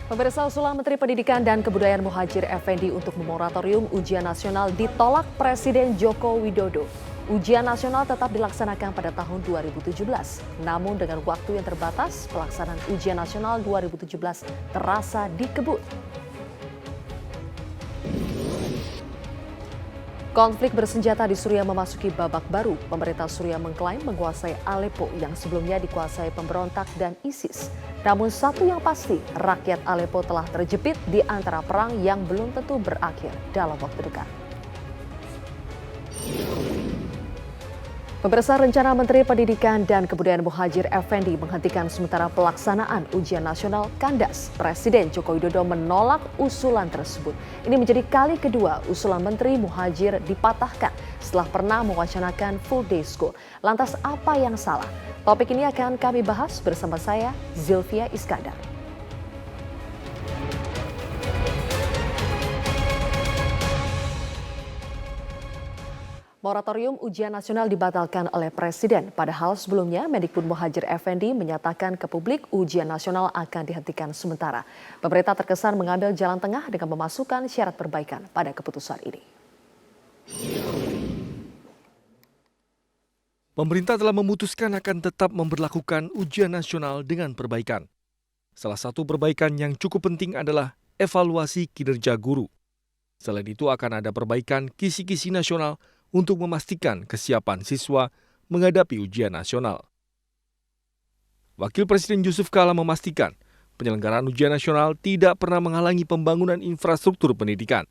Pemirsa, usulan Menteri Pendidikan dan Kebudayaan Muhadjir Effendi untuk memoratorium ujian nasional ditolak Presiden Joko Widodo. Ujian nasional tetap dilaksanakan pada tahun 2017. Namun dengan waktu yang terbatas, pelaksanaan ujian nasional 2017 terasa dikebut. Konflik bersenjata di Suriah memasuki babak baru. Pemerintah Suriah mengklaim menguasai Aleppo yang sebelumnya dikuasai pemberontak dan ISIS. Namun satu yang pasti, rakyat Aleppo telah terjepit di antara perang yang belum tentu berakhir dalam waktu dekat. Pemirsa, rencana Menteri Pendidikan dan Kebudayaan Muhadjir Effendi menghentikan sementara pelaksanaan ujian nasional kandas. Presiden Joko Widodo menolak usulan tersebut. Ini menjadi kali kedua usulan Menteri Muhadjir dipatahkan setelah pernah mewacanakan full day school. Lantas apa yang salah? Topik ini akan kami bahas bersama saya, Zilvia Iskandar. Moratorium ujian nasional dibatalkan oleh Presiden. Padahal sebelumnya Mendikbud Muhadjir Effendi menyatakan ke publik ujian nasional akan dihentikan sementara. Pemerintah terkesan mengambil jalan tengah dengan memasukkan syarat perbaikan pada keputusan ini. Pemerintah telah memutuskan akan tetap memberlakukan ujian nasional dengan perbaikan. Salah satu perbaikan yang cukup penting adalah evaluasi kinerja guru. Selain itu akan ada perbaikan kisi-kisi nasional untuk memastikan kesiapan siswa menghadapi ujian nasional. Wakil Presiden Yusuf Kala memastikan penyelenggaraan ujian nasional tidak pernah menghalangi pembangunan infrastruktur pendidikan.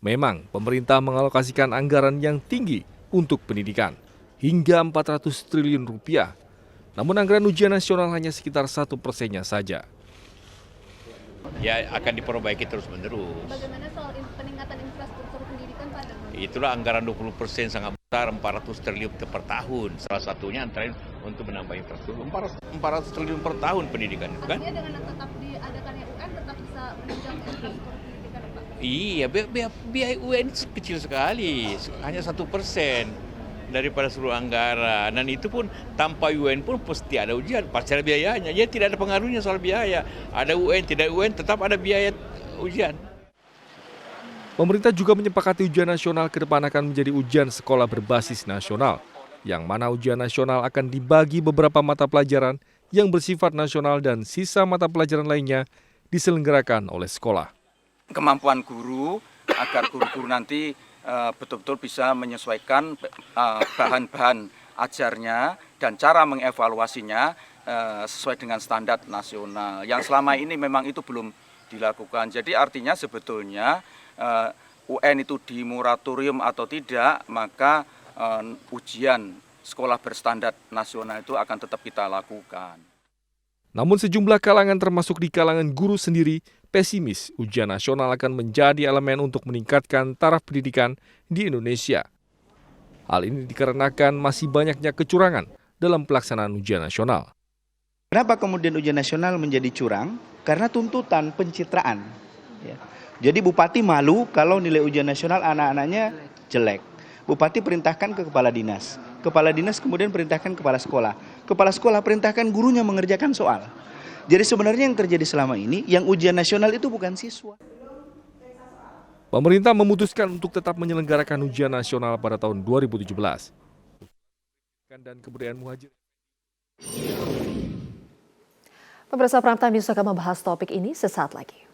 Memang pemerintah mengalokasikan anggaran yang tinggi untuk pendidikan, hingga 400 triliun rupiah. Namun anggaran ujian nasional hanya sekitar 1%-nya saja. Ya akan diperbaiki terus-menerus. Bagaimana soal peningkatan infrastruktur pendidikan, Pak? Itulah anggaran 20% sangat besar, 400 triliun per tahun. Salah satunya antara untuk menambah infrastruktur. 400 triliun per tahun pendidikan. Kan? Artinya dengan tetap diadakannya UN tetap bisa menunjang infrastruktur pendidikan, Pak? Iya, biaya UN itu kecil sekali, hanya 1% daripada seluruh anggaran. Dan itu pun tanpa UN pun pasti ada ujian, pasti ada biayanya. Jadi tidak ada pengaruhnya soal biaya. Ada UN, tidak UN, tetap ada biaya ujian. Pemerintah juga menyepakati ujian nasional ke depan akan menjadi ujian sekolah berbasis nasional, yang mana ujian nasional akan dibagi beberapa mata pelajaran yang bersifat nasional dan sisa mata pelajaran lainnya diselenggarakan oleh sekolah. Kemampuan guru agar guru-guru nanti betul-betul bisa menyesuaikan bahan-bahan ajarnya dan cara mengevaluasinya sesuai dengan standar nasional. Yang selama ini memang itu belum dilakukan. Jadi artinya sebetulnya UN itu di moratorium atau tidak, maka ujian sekolah berstandar nasional itu akan tetap kita lakukan. Namun sejumlah kalangan termasuk di kalangan guru sendiri pesimis ujian nasional akan menjadi elemen untuk meningkatkan taraf pendidikan di Indonesia. Hal ini dikarenakan masih banyaknya kecurangan dalam pelaksanaan ujian nasional. Kenapa kemudian ujian nasional menjadi curang? Karena tuntutan pencitraan. Ya. Jadi bupati malu kalau nilai ujian nasional anak-anaknya jelek. Bupati perintahkan ke kepala dinas kemudian perintahkan kepala sekolah perintahkan gurunya mengerjakan soal. Jadi sebenarnya yang terjadi selama ini, yang ujian nasional itu bukan siswa. Pemerintah memutuskan untuk tetap menyelenggarakan ujian nasional pada tahun 2017. Dan Kebudayaan Muhadjir. Pemirsa Prime Time News akan membahas topik ini sesaat lagi.